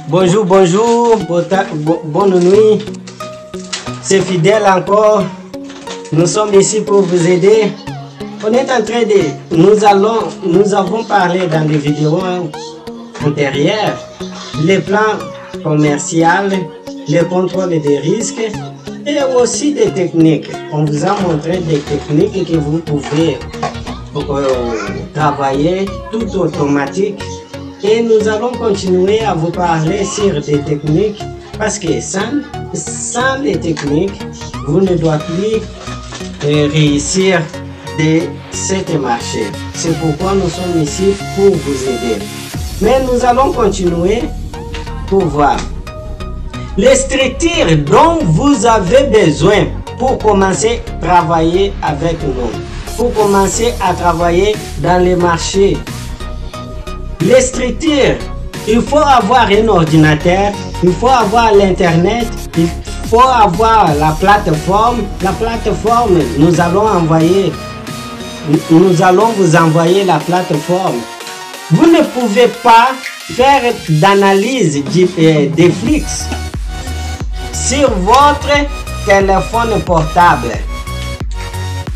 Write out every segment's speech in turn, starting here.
Bonjour, bonjour, bonne nuit. C'est Fidèle encore. Nous sommes ici pour vous aider. On est en train de... Nous avons parlé dans des vidéos antérieures les plans commerciaux, le contrôle des risques et aussi des techniques. On vous a montré des techniques que vous pouvez travailler tout automatique. Et nous allons continuer à vous parler sur des techniques parce que sans les techniques, vous ne doivent plus réussir de ce marché. C'est pourquoi nous sommes ici pour vous aider. Mais nous allons continuer pour voir les structures dont vous avez besoin pour commencer à travailler avec nous, pour commencer à travailler dans les marchés. Les structures, il faut avoir un ordinateur, il faut avoir l'internet, il faut avoir la plateforme. La plateforme, nous allons vous envoyer la plateforme. Vous ne pouvez pas faire d'analyse des flux sur votre téléphone portable.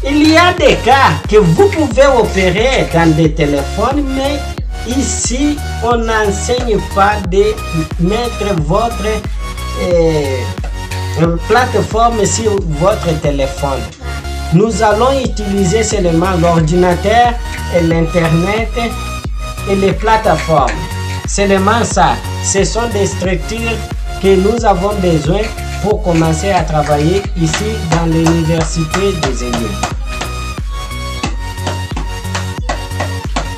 Il y a des cas que vous pouvez opérer dans des téléphones, mais ici, on n'enseigne pas de mettre votre plateforme sur votre téléphone. Nous allons utiliser seulement l'ordinateur et l'internet et les plateformes. Seulement ça. Ce sont des structures que nous avons besoin pour commencer à travailler ici dans l'université des États.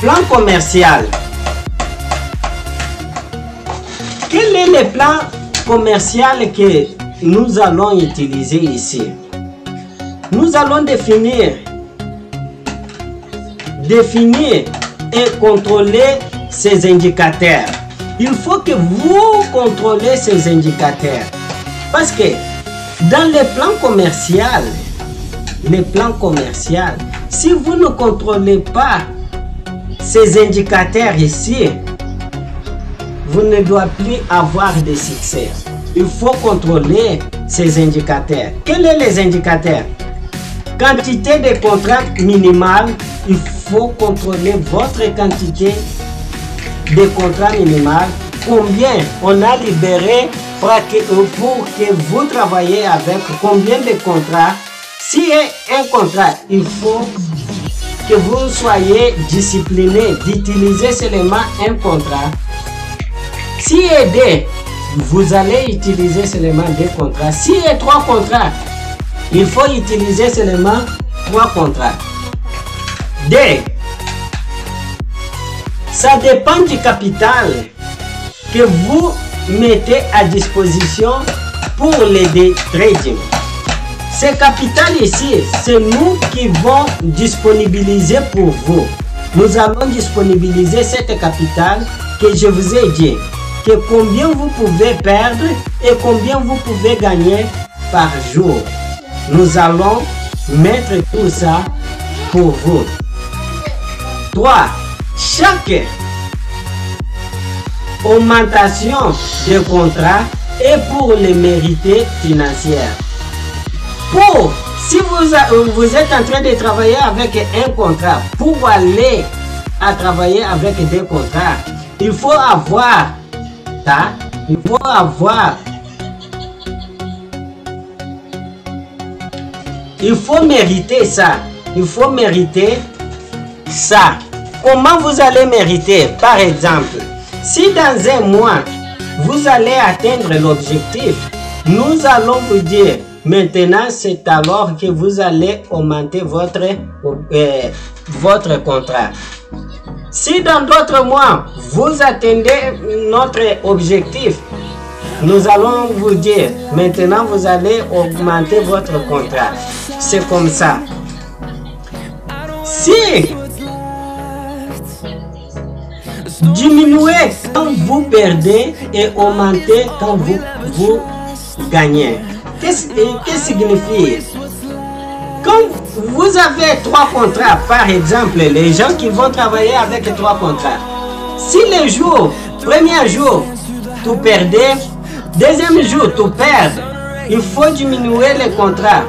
Plan commercial. Quel est le plan commercial que nous allons utiliser ici? Nous allons définir et contrôler ces indicateurs. Il faut que vous contrôlez ces indicateurs. Parce que dans le plan commercial, si vous ne contrôlez pas ces indicateurs ici, vous ne doivez plus avoir de succès. Il faut contrôler ces indicateurs. Quels sont les indicateurs? Quantité de contrats minimale. Il faut contrôler votre quantité de contrats minimale. Combien on a libéré pour que vous travaillez avec combien de contrats. Si un contrat, il faut que vous soyez discipliné d'utiliser seulement un contrat. Si il y a deux, vous allez utiliser seulement deux contrats. Si il y a trois contrats, il faut utiliser seulement trois contrats. D. Ça dépend du capital que vous mettez à disposition pour les day trading. Ce capital ici, c'est nous qui vont disponibiliser pour vous. Nous allons disponibiliser cette capital que je vous ai dit, que combien vous pouvez perdre et combien vous pouvez gagner par jour. Nous allons mettre tout ça pour vous. 3. Chaque augmentation de contrat est pour les mérités financières. Si vous êtes en train de travailler avec un contrat, pour aller à travailler avec des contrats, il faut avoir ça, il faut mériter ça, Comment vous allez mériter? Par exemple, si dans un mois, vous allez atteindre l'objectif, nous allons vous dire, maintenant, c'est alors que vous allez augmenter votre contrat. Si dans d'autres mois, vous attendez notre objectif, nous allons vous dire, maintenant, vous allez augmenter votre contrat. C'est comme ça. Si diminuez quand vous perdez et augmentez quand vous gagnez. Qu'est-ce que signifie? Quand vous avez trois contrats, par exemple, les gens qui vont travailler avec trois contrats, si le premier jour, tu perdais. Deuxième jour, tu perds. Il faut diminuer les contrats.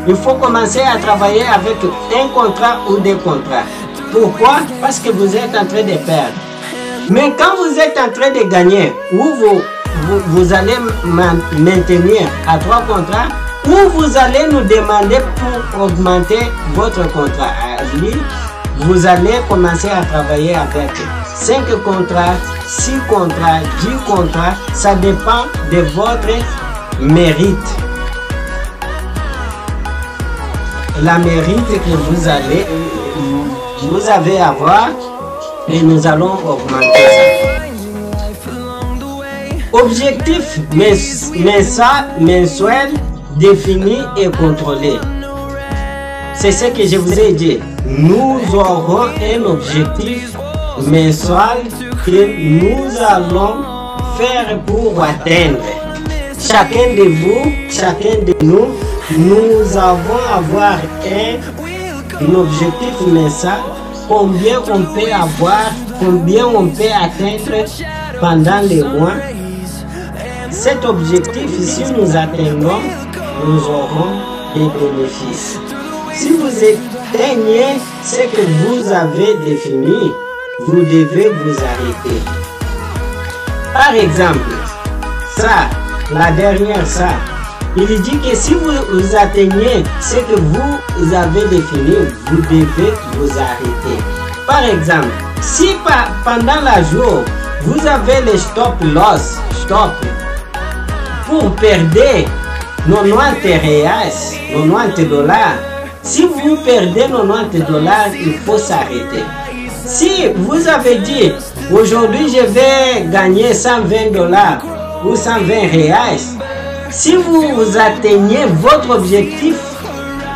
Il faut commencer à travailler avec un contrat ou des contrats. Pourquoi? Parce que vous êtes en train de perdre. Mais quand vous êtes en train de gagner, ou vous allez maintenir à 3 contrats, ou vous allez nous demander pour augmenter votre contrat. Lui, vous allez commencer à travailler avec 5 contrats, 6 contrats, 10 contrats. Ça dépend de votre mérite. La mérite que vous avez à avoir, et nous allons augmenter ça. Objectif mensuel défini et contrôlé. C'est ce que je vous ai dit. Nous aurons un objectif mensuel que nous allons faire pour atteindre. Chacun de vous, chacun de nous, nous avons avoir un objectif mensuel. Combien on peut avoir, combien on peut atteindre pendant les mois. Cet objectif, si nous atteignons, nous aurons des bénéfices. Si vous atteignez ce que vous avez défini, vous devez vous arrêter. Par exemple, ça, la dernière ça, il dit que si vous atteignez ce que vous avez défini, vous devez vous arrêter. Par exemple, si pendant la jour, vous avez le stop loss, pour perdre 90 reais, 90 $, si vous perdez 90 $, il faut s'arrêter. Si vous avez dit, aujourd'hui je vais gagner 120 $ ou 120 reais, si vous atteignez votre objectif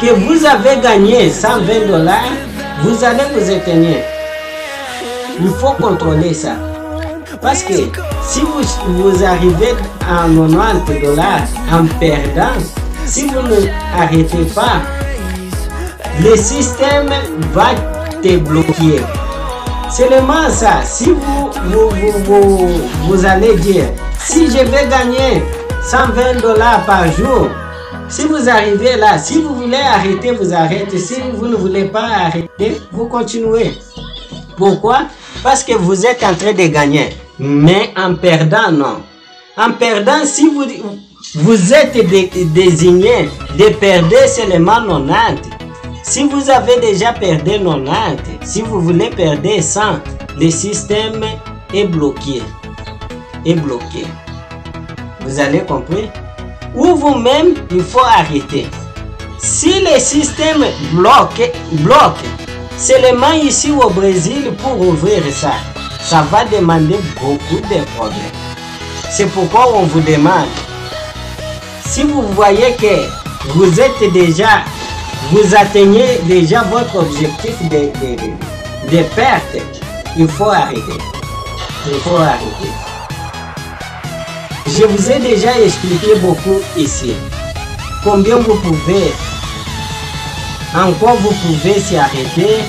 que vous avez gagné 120 $, vous allez vous éteindre. Il faut contrôler ça. Parce que si vous arrivez à 90 $ en perdant, si vous ne arrêtez pas, le système va te bloquer. Seulement ça, si vous allez dire, si je vais gagner 120 $ par jour, si vous arrivez là, si vous voulez arrêter, vous arrêtez. Si vous ne voulez pas arrêter, vous continuez. Pourquoi? Parce que vous êtes en train de gagner. Mais en perdant, non. En perdant, si vous êtes désigné de perdre seulement 90, si vous avez déjà perdu 90, si vous voulez perdre 100, le système est bloqué. Vous allez comprendre? Ou vous-même, il faut arrêter. Si le système bloque, seulement ici au Brésil pour ouvrir ça, ça va demander beaucoup de problèmes. C'est pourquoi on vous demande, si vous voyez que vous êtes déjà, vous atteignez déjà votre objectif de perte, il faut arrêter. Il faut arrêter. Je vous ai déjà expliqué beaucoup ici. Combien vous pouvez, en quoi vous pouvez s'y arrêter,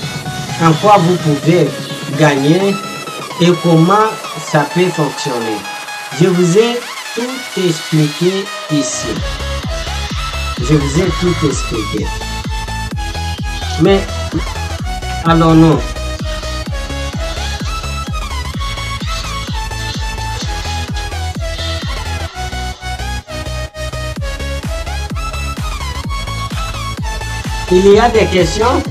en quoi vous pouvez gagner et comment ça peut fonctionner. Je vous ai tout expliqué ici. Je vous ai tout expliqué. Mais allons-nous. Il y a des questions?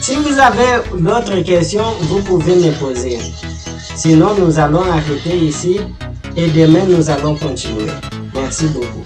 Si vous avez d'autres questions, vous pouvez me poser. Sinon, nous allons arrêter ici et demain, nous allons continuer. Merci beaucoup.